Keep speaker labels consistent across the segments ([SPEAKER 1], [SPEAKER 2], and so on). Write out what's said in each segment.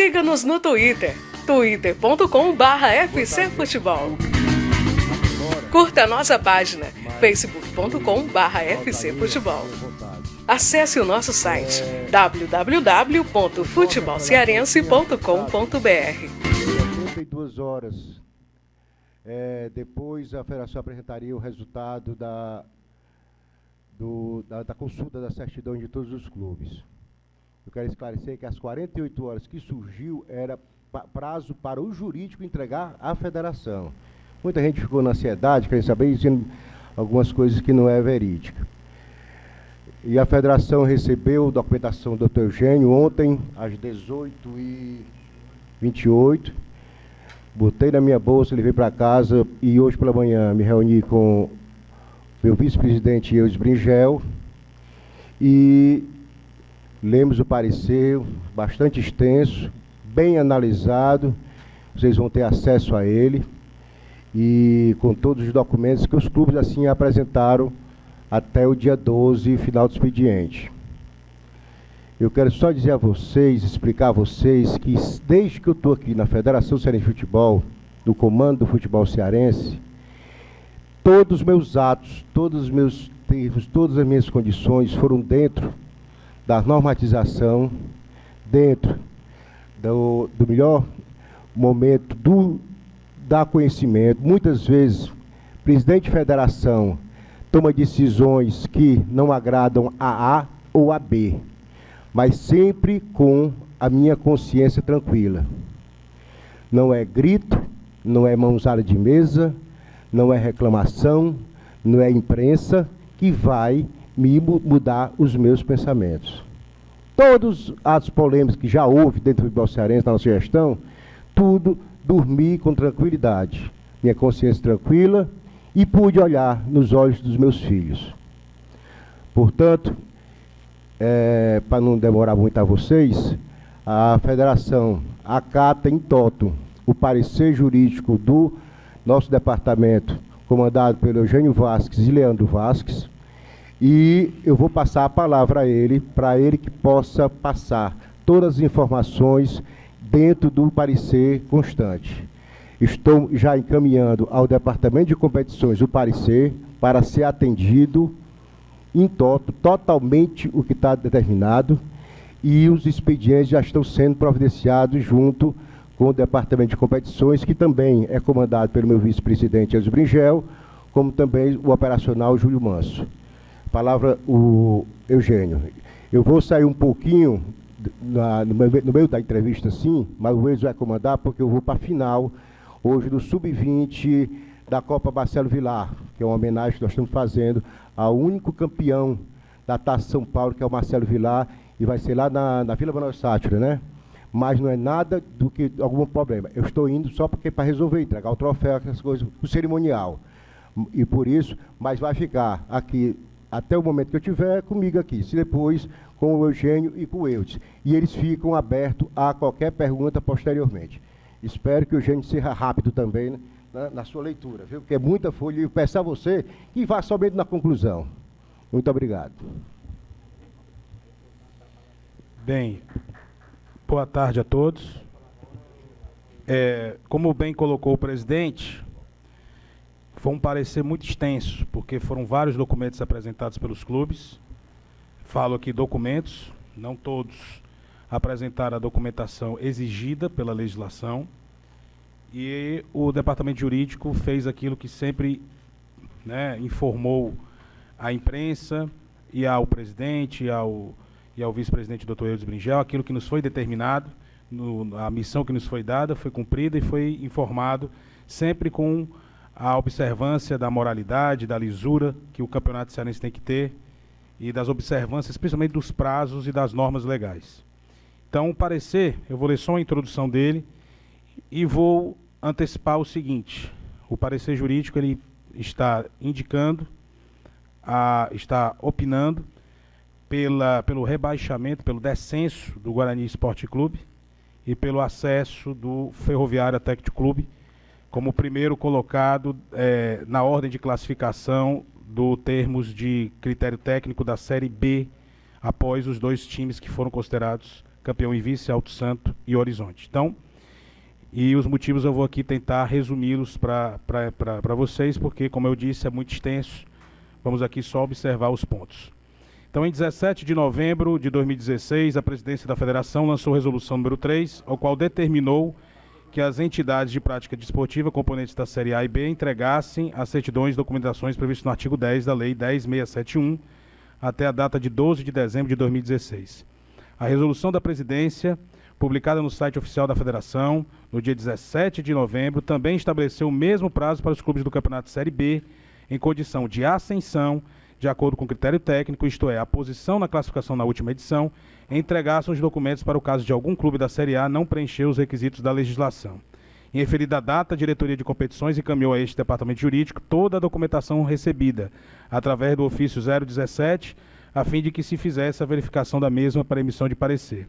[SPEAKER 1] Siga-nos no Twitter, twitter.com/fcfutebol. Curta a nossa página, facebook.com/fcfutebol. Acesse o nosso site, www.futebolcearense.com.br.
[SPEAKER 2] 82 horas. Depois a federação apresentaria o resultado da consulta da certidão de todos os clubes. Eu quero esclarecer que às 48 horas que surgiu era prazo para o jurídico entregar à federação. Muita gente ficou na ansiedade, querendo saber, dizendo algumas coisas que não é verídica. E a federação recebeu documentação do Dr. Eugênio ontem, às 18h28. Botei na minha bolsa, levei para casa e hoje pela manhã me reuni com meu vice-presidente Eudes Bringel e lemos o parecer, bastante extenso, bem analisado. Vocês vão ter acesso a ele e com todos os documentos que os clubes assim apresentaram até o dia 12, final do expediente. Eu quero só dizer a vocês, explicar a vocês, que desde que eu estou aqui na Federação Cearense de Futebol, no comando do futebol cearense, todos os meus atos, todos os meus termos, todas as minhas condições foram dentro da normatização, dentro do melhor momento do dar conhecimento. Muitas vezes, o presidente de federação toma decisões que não agradam a A ou a B, mas sempre com a minha consciência tranquila. Não é grito, não é mãozada de mesa, não é reclamação, não é imprensa que vai me mudar os meus pensamentos. Todos os atos polêmicos que já houve dentro do futebol cearense, na nossa gestão, tudo dormi com tranquilidade. Minha consciência tranquila e pude olhar nos olhos dos meus filhos. Portanto, para não demorar muito a vocês, a federação acata em toto o parecer jurídico do nosso departamento, comandado pelo Eugênio Vasques e Leandro Vasques, e eu vou passar a palavra a ele, para ele que possa passar todas as informações dentro do parecer constante. Estou já encaminhando ao departamento de competições o parecer para ser atendido em toto, totalmente o que está determinado, e os expedientes já estão sendo providenciados junto com o departamento de competições, que também é comandado pelo meu vice-presidente Eudes Bringel, como também o operacional Júlio Manso. Palavra o Eugênio. Eu vou sair um pouquinho no meio da entrevista, sim, mas o Eudes vai comandar, porque eu vou para a final, hoje, do Sub-20 da Copa Marcelo Vilar, que é uma homenagem que nós estamos fazendo ao único campeão da Taça São Paulo, que é o Marcelo Vilar, e vai ser lá na Vila Manoel Sátira, né? Mas não é nada do que algum problema. Eu estou indo só para resolver, entregar o troféu, essas coisas, o cerimonial. E por isso, mas vai ficar aqui até o momento que eu tiver comigo aqui, se depois com o Eugênio e com o Eudes. E eles ficam abertos a qualquer pergunta posteriormente. Espero que o Eugênio seja rápido também, né, na sua leitura, viu? Porque é muita folha, e eu peço a você que vá somente na conclusão. Muito obrigado.
[SPEAKER 3] Bem, boa tarde a todos. Como bem colocou o presidente, foi um parecer muito extenso, porque foram vários documentos apresentados pelos clubes. Falo aqui documentos, não todos apresentaram a documentação exigida pela legislação, e o departamento jurídico fez aquilo que sempre, né, informou à imprensa e ao presidente e ao vice-presidente Dr. Eudes Bringel, aquilo que nos foi determinado, a missão que nos foi dada foi cumprida e foi informado sempre com a observância da moralidade, da lisura que o campeonato cearense tem que ter e das observâncias, principalmente dos prazos e das normas legais. Então, o parecer, eu vou ler só a introdução dele e vou antecipar o seguinte: o parecer jurídico ele está indicando, está opinando pelo rebaixamento, pelo descenso do Guarani Esporte Clube e pelo acesso do Ferroviária Tecnico Clube como primeiro colocado na ordem de classificação do termos de critério técnico da Série B, após os dois times que foram considerados campeão e vice, Alto Santo e Horizonte. Então, e os motivos eu vou aqui tentar resumi-los para vocês, porque, como eu disse, é muito extenso. Vamos aqui só observar os pontos. Então, em 17 de novembro de 2016, a presidência da federação lançou a resolução número 3, ao qual determinou que as entidades de prática desportiva, componentes da Série A e B, entregassem as certidões e documentações previstas no artigo 10 da Lei 10.671, até a data de 12 de dezembro de 2016. A resolução da presidência, publicada no site oficial da federação, no dia 17 de novembro, também estabeleceu o mesmo prazo para os clubes do Campeonato Série B, em condição de ascensão, de acordo com critério técnico, isto é, a posição na classificação na última edição, entregassem os documentos para o caso de algum clube da Série A não preencher os requisitos da legislação. Em referida data, a diretoria de competições encaminhou a este departamento jurídico toda a documentação recebida, através do ofício 017, a fim de que se fizesse a verificação da mesma para emissão de parecer.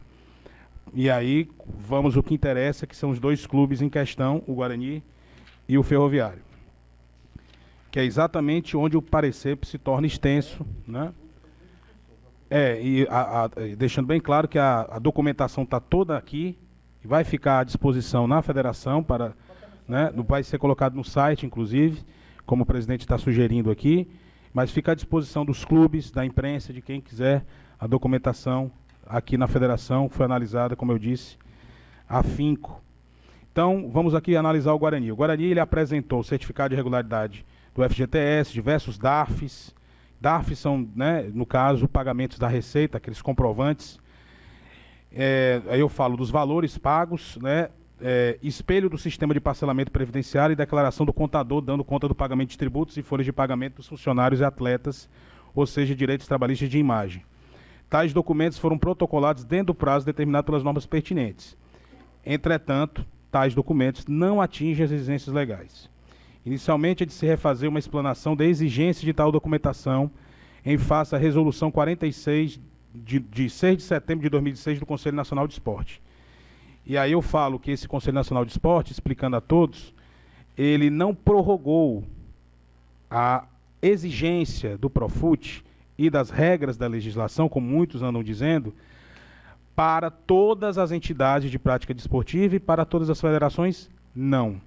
[SPEAKER 3] E aí, vamos ao que interessa, que são os dois clubes em questão, o Guarani e o Ferroviário, que é exatamente onde o parecer se torna extenso, né? Deixando bem claro que a documentação está toda aqui, e vai ficar à disposição na federação, para, né, vai ser colocado no site, inclusive, como o presidente está sugerindo aqui, mas fica à disposição dos clubes, da imprensa, de quem quiser a documentação aqui na federação, foi analisada, como eu disse, afinco. Então, vamos aqui analisar o Guarani. O Guarani, ele apresentou o certificado de regularidade do FGTS, diversos DARFs. DARFs são, né, no caso, pagamentos da Receita, aqueles comprovantes. Aí eu falo dos valores pagos, né, espelho do sistema de parcelamento previdenciário e declaração do contador dando conta do pagamento de tributos e folhas de pagamento dos funcionários e atletas, ou seja, direitos trabalhistas de imagem. Tais documentos foram protocolados dentro do prazo determinado pelas normas pertinentes. Entretanto, tais documentos não atingem as exigências legais. Inicialmente, é de se refazer uma explanação da exigência de tal documentação em face à Resolução 46 de 6 de setembro de 2016 do Conselho Nacional de Esporte. E aí eu falo que esse Conselho Nacional de Esporte, explicando a todos, ele não prorrogou a exigência do Profut e das regras da legislação, como muitos andam dizendo, para todas as entidades de prática desportiva e para todas as federações, não.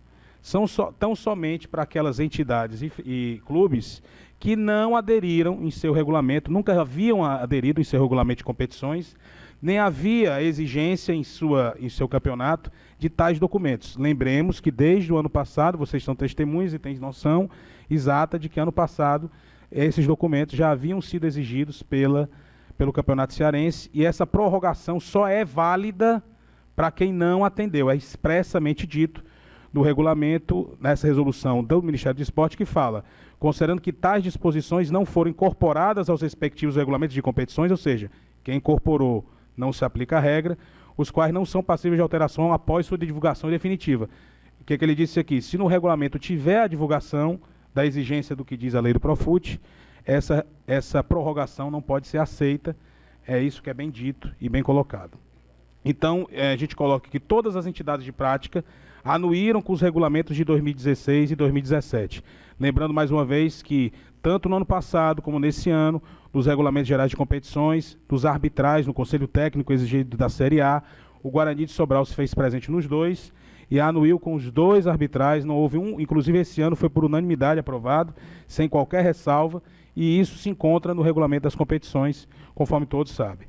[SPEAKER 3] São tão somente para aquelas entidades e clubes que não aderiram em seu regulamento, nunca haviam aderido em seu regulamento de competições, nem havia exigência em seu campeonato de tais documentos. Lembremos que desde o ano passado, vocês são testemunhas e têm noção exata de que ano passado esses documentos já haviam sido exigidos pelo Campeonato Cearense, e essa prorrogação só é válida para quem não atendeu. É expressamente dito do regulamento, nessa resolução do Ministério do Esporte, que fala, considerando que tais disposições não foram incorporadas aos respectivos regulamentos de competições, ou seja, quem incorporou não se aplica a regra, os quais não são passíveis de alteração após sua divulgação definitiva. O que ele disse aqui? Se no regulamento tiver a divulgação da exigência do que diz a lei do Profut, essa prorrogação não pode ser aceita. É isso que é bem dito e bem colocado. Então, a gente coloca que todas as entidades de prática anuíram com os regulamentos de 2016 e 2017. Lembrando mais uma vez que, tanto no ano passado como nesse ano, nos regulamentos gerais de competições, dos arbitrais, no Conselho Técnico exigido da Série A, o Guarani de Sobral se fez presente nos dois e anuiu com os dois arbitrais, não houve um, inclusive esse ano foi por unanimidade aprovado, sem qualquer ressalva, e isso se encontra no regulamento das competições, conforme todos sabem.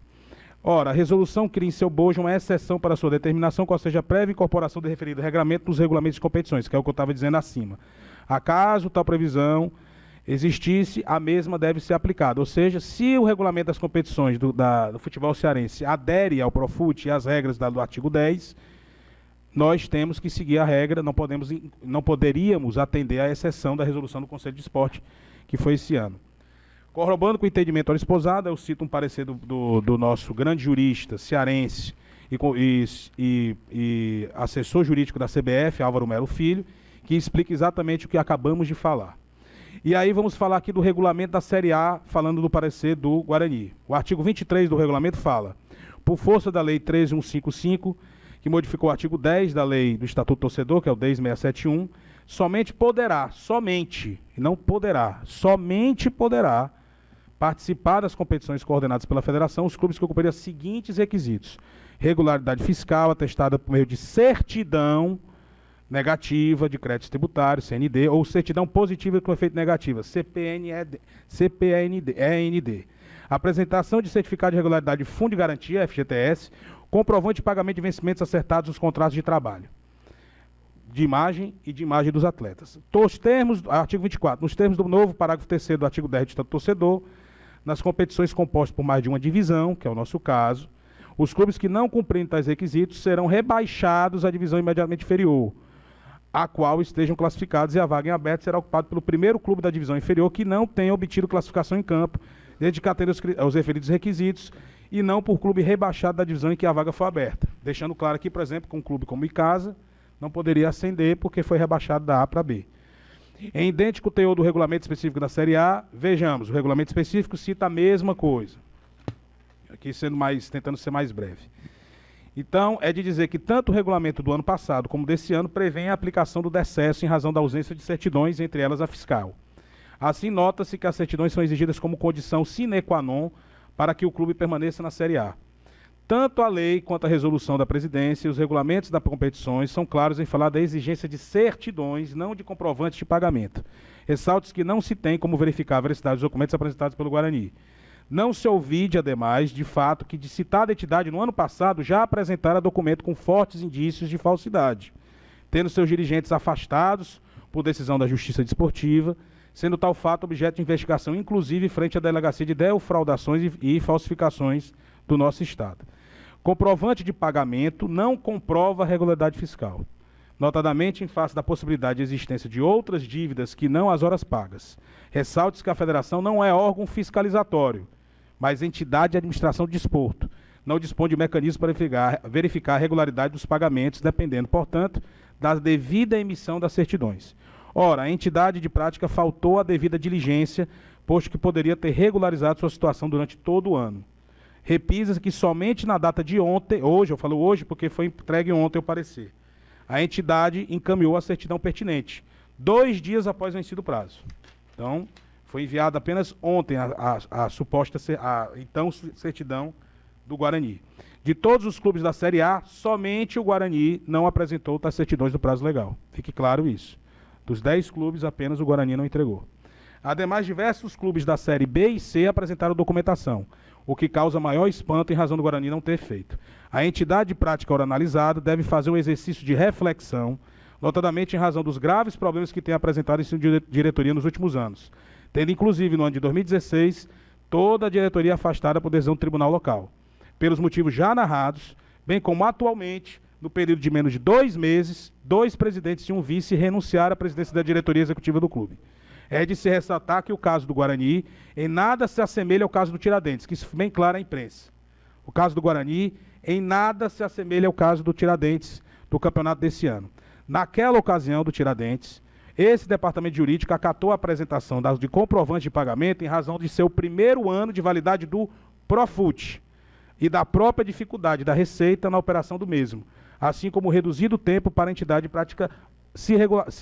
[SPEAKER 3] Ora, a resolução cria em seu bojo uma exceção para sua determinação, qual seja a prévia incorporação do referido regulamento nos regulamentos de competições, que é o que eu estava dizendo acima. Acaso tal previsão existisse, a mesma deve ser aplicada. Ou seja, se o regulamento das competições do futebol cearense adere ao Profut e às regras do artigo 10, nós temos que seguir a regra, não poderíamos atender à exceção da resolução do Conselho de Esporte, que foi esse ano. Corroborando com o entendimento ao esposado, eu cito um parecer do nosso grande jurista cearense e assessor jurídico da CBF, Álvaro Melo Filho, que explica exatamente o que acabamos de falar. E aí vamos falar aqui do regulamento da Série A, falando do parecer do Guarani. O artigo 23 do regulamento fala, por força da Lei 13.155, que modificou o artigo 10 da Lei do Estatuto do Torcedor, que é o 10.671, somente poderá participar das competições coordenadas pela federação os clubes que ocupariam os seguintes requisitos. regularidade fiscal atestada por meio de certidão negativa de créditos tributários, CND, ou certidão positiva com efeito negativo, CPAND. Apresentação de certificado de regularidade de fundo de garantia, FGTS, comprovante de pagamento de vencimentos acertados nos contratos de trabalho, de imagem e de imagem dos atletas. Nos termos, artigo 24, nos termos do novo parágrafo 3º do artigo 10 do Estatuto do Torcedor, nas competições compostas por mais de uma divisão, que é o nosso caso, os clubes que não cumprirem tais requisitos serão rebaixados à divisão imediatamente inferior, a qual estejam classificados, e a vaga em aberto será ocupada pelo primeiro clube da divisão inferior que não tenha obtido classificação em campo, desde que atenda aos referidos requisitos, e não por clube rebaixado da divisão em que a vaga for aberta. Deixando claro aqui, por exemplo, que um clube como o Icasa não poderia ascender porque foi rebaixado da A para B. Em idêntico teor do regulamento específico da Série A, vejamos, o regulamento específico cita a mesma coisa. Aqui tentando ser mais breve. Então, é de dizer que tanto o regulamento do ano passado como desse ano prevêem a aplicação do decesso em razão da ausência de certidões, entre elas a fiscal. Assim, nota-se que as certidões são exigidas como condição sine qua non para que o clube permaneça na Série A. Tanto a lei quanto a resolução da presidência e os regulamentos das competições são claros em falar da exigência de certidões, não de comprovantes de pagamento. Ressalte que não se tem como verificar a veracidade dos documentos apresentados pelo Guarani. Não se ouvide, ademais, de fato, que de citada entidade no ano passado já apresentara documento com fortes indícios de falsidade, tendo seus dirigentes afastados por decisão da Justiça Desportiva, sendo tal fato objeto de investigação, inclusive frente à Delegacia de Defraudações e Falsificações do nosso Estado. Comprovante de pagamento não comprova a regularidade fiscal, notadamente em face da possibilidade de existência de outras dívidas que não as horas pagas. Ressalte-se que a Federação não é órgão fiscalizatório, mas entidade de administração de desporto. Não dispõe de mecanismo para verificar a regularidade dos pagamentos, dependendo, portanto, da devida emissão das certidões. Ora, a entidade de prática faltou a devida diligência, posto que poderia ter regularizado sua situação durante todo o ano. Repisa que somente na data de ontem, hoje, eu falo hoje porque foi entregue ontem o parecer, a entidade encaminhou a certidão pertinente, 2 dias após o vencido prazo. Então, foi enviada apenas ontem a suposta, então, certidão do Guarani. De todos os clubes da Série A, somente o Guarani não apresentou as certidões do prazo legal. Fique claro isso. Dos 10 clubes, apenas o Guarani não entregou. Ademais, diversos clubes da Série B e C apresentaram documentação, o que causa maior espanto em razão do Guarani não ter feito. A entidade de prática ora analisada deve fazer um exercício de reflexão, notadamente em razão dos graves problemas que tem apresentado em sua diretoria nos últimos anos, tendo inclusive no ano de 2016 toda a diretoria afastada por decisão do tribunal local, pelos motivos já narrados, bem como atualmente, no período de menos de 2 meses, 2 presidentes e um vice renunciaram à presidência da diretoria executiva do clube. É de se ressaltar que o caso do Guarani em nada se assemelha ao caso do Tiradentes, que isso foi bem claro à imprensa. O caso do Guarani em nada se assemelha ao caso do Tiradentes do campeonato desse ano. Naquela ocasião do Tiradentes, esse departamento jurídico acatou a apresentação de comprovante de pagamento em razão de seu primeiro ano de validade do Profut e da própria dificuldade da Receita na operação do mesmo, assim como o reduzido tempo para a entidade de prática se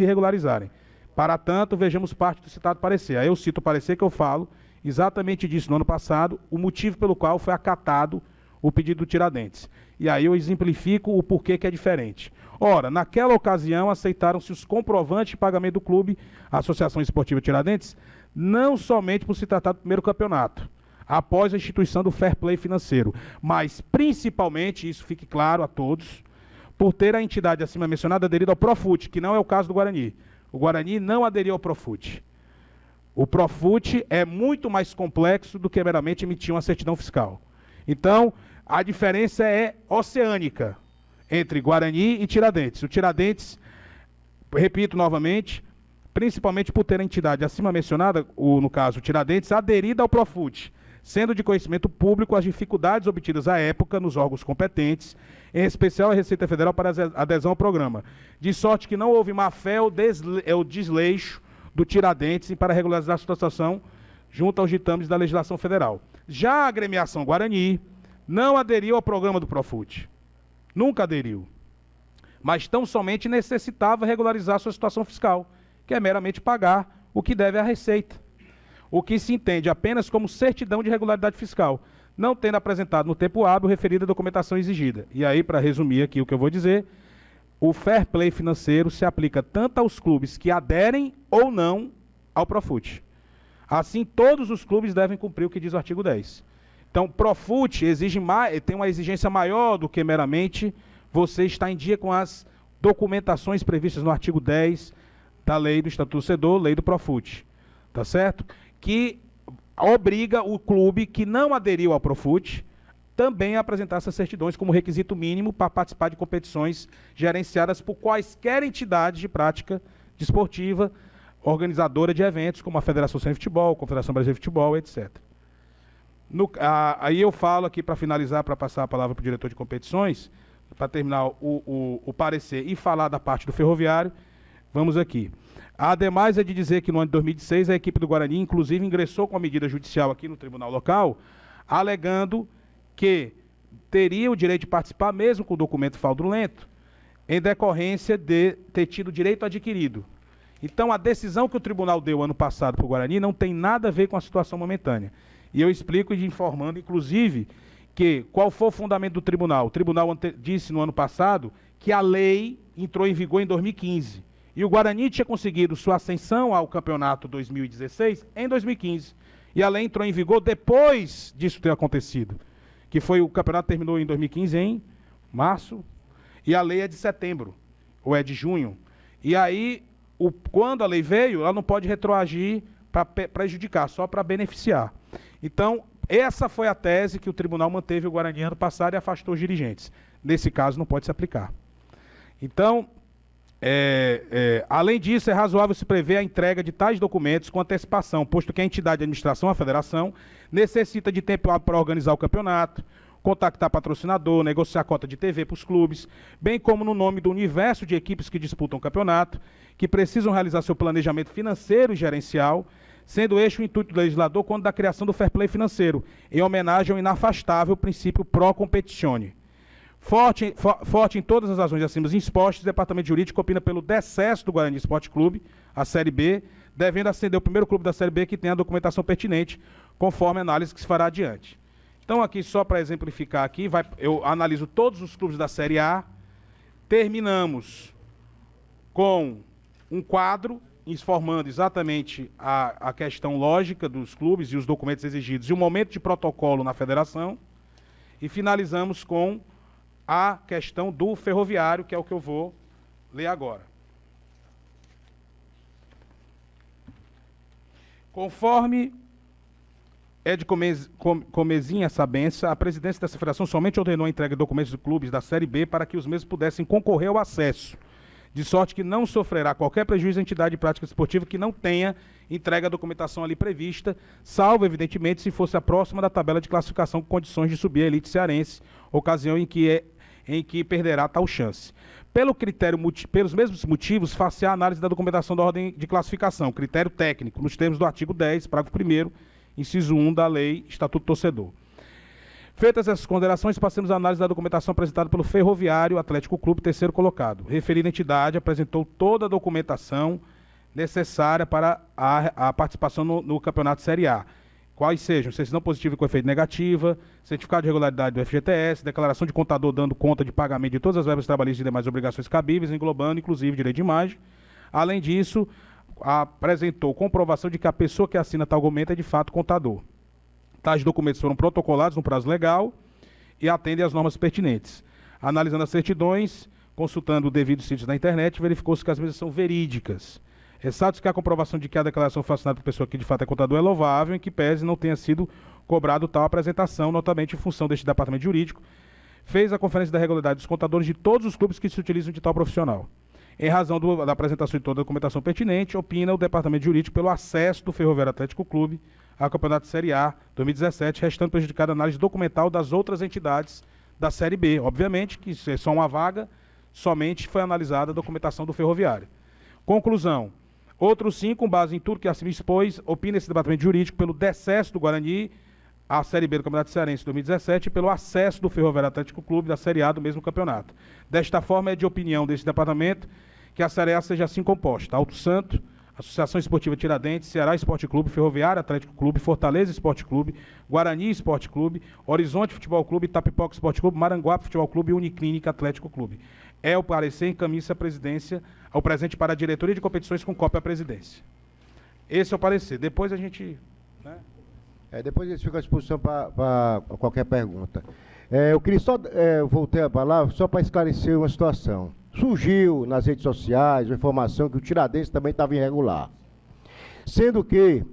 [SPEAKER 3] regularizarem. Para tanto, vejamos parte do citado parecer. Aí eu cito o parecer que eu falo exatamente disso no ano passado, o motivo pelo qual foi acatado o pedido do Tiradentes. E aí eu exemplifico o porquê que é diferente. Ora, naquela ocasião aceitaram-se os comprovantes de pagamento do clube, a Associação Esportiva Tiradentes, não somente por se tratar do primeiro campeonato, após a instituição do fair play financeiro, mas principalmente, isso fique claro a todos, por ter a entidade acima mencionada aderido ao Profut, que não é o caso do Guarani. O Guarani não aderiu ao Profut. O Profut é muito mais complexo do que meramente emitir uma certidão fiscal. Então, a diferença é oceânica entre Guarani e Tiradentes. O Tiradentes, repito novamente, principalmente por ter a entidade acima mencionada, no caso o Tiradentes, aderida ao Profut, sendo de conhecimento público as dificuldades obtidas à época nos órgãos competentes, em especial a Receita Federal para a adesão ao programa, de sorte que não houve má-fé ou desleixo do Tiradentes para regularizar a situação junto aos ditames da legislação federal. Já a agremiação Guarani não aderiu ao programa do Profut, nunca aderiu, mas tão somente necessitava regularizar sua situação fiscal, que é meramente pagar o que deve à Receita, o que se entende apenas como certidão de regularidade fiscal. não tendo apresentado no tempo hábil referida documentação exigida. E aí, para resumir aqui o que eu vou dizer, o fair play financeiro se aplica tanto aos clubes que aderem ou não ao Profut. Assim, todos os clubes devem cumprir o que diz o artigo 10. Então, Profut exige mais, tem uma exigência maior do que meramente você estar em dia com as documentações previstas no artigo 10 da lei do Estatuto do Torcedor, lei do Profut, tá certo? Que obriga o clube que não aderiu ao Profut também a apresentar essas certidões como requisito mínimo para participar de competições gerenciadas por quaisquer entidades de prática desportiva, organizadora de eventos, como a Federação Sem Futebol, a Confederação Brasileira de Futebol, etc. Aí eu falo aqui, para finalizar, para passar a palavra para o diretor de competições, para terminar o parecer e falar da parte do ferroviário, vamos aqui. Ademais é de dizer que no ano de 2016 a equipe do Guarani, inclusive, ingressou com a medida judicial aqui no tribunal local, alegando que teria o direito de participar, mesmo com o documento fraudulento, em decorrência de ter tido direito adquirido. Então, a decisão que o tribunal deu ano passado para o Guarani não tem nada a ver com a situação momentânea. E eu explico informando, inclusive, que qual foi o fundamento do tribunal. O tribunal disse no ano passado que a lei entrou em vigor em 2015. E o Guarani tinha conseguido sua ascensão ao campeonato 2016 em 2015. E a lei entrou em vigor depois disso ter acontecido. Que foi, o campeonato terminou em 2015 em março, e a lei é de setembro, ou é de junho. E aí, quando a lei veio, ela não pode retroagir para prejudicar, só para beneficiar. Então, essa foi a tese que o tribunal manteve o Guarani ano passado e afastou os dirigentes. Nesse caso, não pode se aplicar. Então, além disso, é razoável se prever a entrega de tais documentos com antecipação, posto que a entidade de administração, a federação, necessita de tempo para organizar o campeonato, contactar patrocinador, negociar cota de TV para os clubes, bem como no nome do universo de equipes que disputam o campeonato, que precisam realizar seu planejamento financeiro e gerencial, sendo este o intuito do legislador quando da criação do fair play financeiro, em homenagem ao inafastável princípio pro competitione. Forte em todas as razões acima expostas, o Departamento Jurídico opina pelo decesso do Guarani Esporte Clube, a Série B, devendo ascender o primeiro clube da Série B que tenha a documentação pertinente, conforme a análise que se fará adiante. Então, aqui, só para exemplificar aqui, eu analiso todos os clubes da Série A, terminamos com um quadro, informando exatamente a questão lógica dos clubes e os documentos exigidos e o momento de protocolo na federação, e finalizamos com a questão do ferroviário, que é o que eu vou ler agora. Conforme é de comezinha sabença, a presidência dessa federação somente ordenou a entrega de documentos de clubes da Série B para que os mesmos pudessem concorrer ao acesso, de sorte que não sofrerá qualquer prejuízo à entidade de prática esportiva que não tenha entregue a documentação ali prevista, salvo, evidentemente, se fosse a próxima da tabela de classificação com condições de subir a elite cearense, ocasião em que perderá tal chance. Pelos mesmos motivos, face à análise da documentação da ordem de classificação, critério técnico, nos termos do artigo 10, parágrafo 1º, inciso 1 da Lei Estatuto do Torcedor. Feitas essas considerações, passemos à análise da documentação apresentada pelo Ferroviário Atlético Clube, terceiro colocado. Referida entidade apresentou toda a documentação necessária para a participação no Campeonato Série A. Quais sejam certidão positiva com efeito negativa, certificado de regularidade do FGTS, declaração de contador dando conta de pagamento de todas as verbas trabalhistas e demais obrigações cabíveis, englobando, inclusive, direito de imagem. Além disso, apresentou comprovação de que a pessoa que assina tal documento é, de fato, contador. Tais documentos foram protocolados no prazo legal e atendem às normas pertinentes. Analisando as certidões, consultando o devido sítio da internet, verificou-se que as mesmas são verídicas. Ressalta-se que a comprovação de que a declaração foi assinada por pessoa que de fato é contador é louvável, em que pese não tenha sido cobrado tal apresentação, notamente em função deste departamento jurídico, fez a conferência da regularidade dos contadores de todos os clubes que se utilizam de tal profissional. Em razão da apresentação de toda a documentação pertinente, opina o departamento jurídico pelo acesso do Ferroviário Atlético Clube ao Campeonato Série A 2017, restando prejudicada a análise documental das outras entidades da Série B. Obviamente que se é só uma vaga, somente foi analisada a documentação do Ferroviário. Conclusão. Outros 5, com base em tudo que acima expôs, opina esse departamento jurídico pelo decesso do Guarani à Série B do Campeonato Cearense 2017 e pelo acesso do Ferroviário Atlético Clube da Série A do mesmo campeonato. Desta forma, é de opinião desse departamento que a Série A seja assim composta: Alto Santo, Associação Esportiva Tiradentes, Ceará Esporte Clube, Ferroviária Atlético Clube, Fortaleza Esporte Clube, Guarani Esporte Clube, Horizonte Futebol Clube, Itapipoca Esporte Clube, Maranguape Futebol Clube e Uniclínica Atlético Clube. É o parecer, encaminha-se à presidência, ao presente para a diretoria de competições com cópia à presidência. Esse é o parecer. Depois a gente... Né?
[SPEAKER 2] Depois eles ficam à disposição para qualquer pergunta. Eu queria só, voltei a palavra só para esclarecer uma situação. Surgiu nas redes sociais uma informação que o Tiradentes também estava irregular. Sendo que,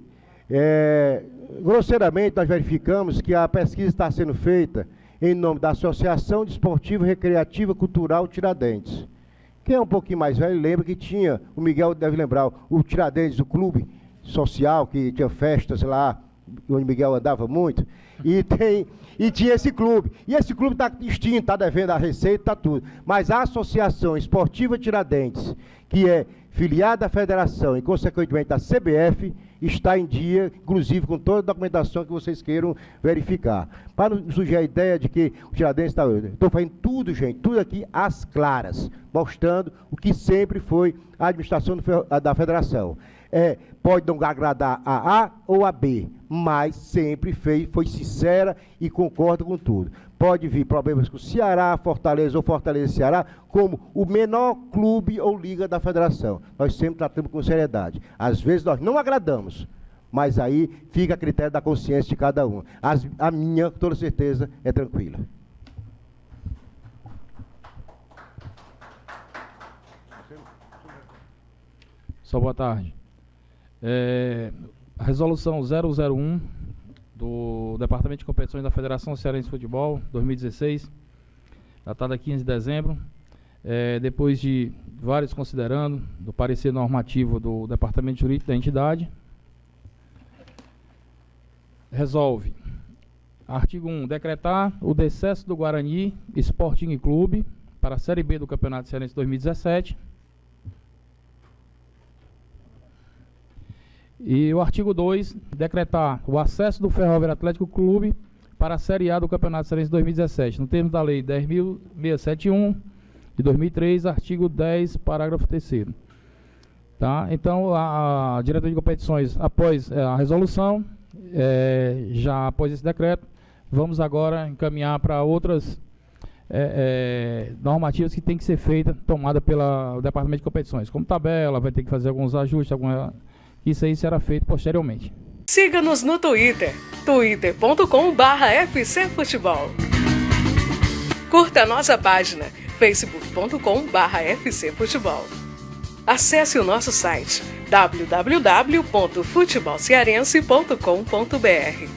[SPEAKER 2] grosseiramente, nós verificamos que a pesquisa está sendo feita em nome da Associação Desportiva Recreativa Cultural Tiradentes. Quem é um pouquinho mais velho lembra que tinha, o Miguel deve lembrar, o Tiradentes, o clube social, que tinha festas lá, onde o Miguel andava muito, e tinha esse clube. E esse clube está extinto, está devendo a receita, está tudo. Mas a Associação Esportiva Tiradentes, que é filiada à federação e, consequentemente, à CBF, está em dia, inclusive com toda a documentação que vocês queiram verificar. Para não surgir a ideia de que o Tiradentes está... Estou fazendo tudo, gente, tudo aqui às claras, mostrando o que sempre foi a administração da federação. Pode não agradar a A ou a B, mas sempre foi sincera e concorda com tudo. Pode vir problemas com o Ceará, Fortaleza ou Fortaleza e Ceará, como o menor clube ou liga da federação. Nós sempre tratamos com seriedade. Às vezes nós não agradamos, mas aí fica a critério da consciência de cada um. A minha, com toda certeza, é tranquila.
[SPEAKER 4] Só boa tarde. A resolução 001 do Departamento de Competições da Federação Cearense de Futebol, 2016, datada 15 de dezembro, depois de vários considerando, do parecer normativo do Departamento Jurídico da entidade, resolve, artigo 1, decretar o decesso do Guarani Sporting Clube para a Série B do Campeonato Cearense 2017, e o artigo 2, decretar o acesso do Ferroviária Atlético Clube para a Série A do Campeonato Cearense 2017, no termo da Lei 10.671, de 2003, artigo 10, parágrafo 3º. Tá? Então, a diretoria de competições, após a resolução, já após esse decreto, vamos agora encaminhar para outras normativas que tem que ser feita, tomada pelo Departamento de Competições, como tabela, vai ter que fazer alguns ajustes, isso aí será feito posteriormente.
[SPEAKER 1] Siga-nos no Twitter, twitter.com/FCFutebol. Curta a nossa página, facebook.com/FCFutebol. Acesse o nosso site, www.futebolcearense.com.br.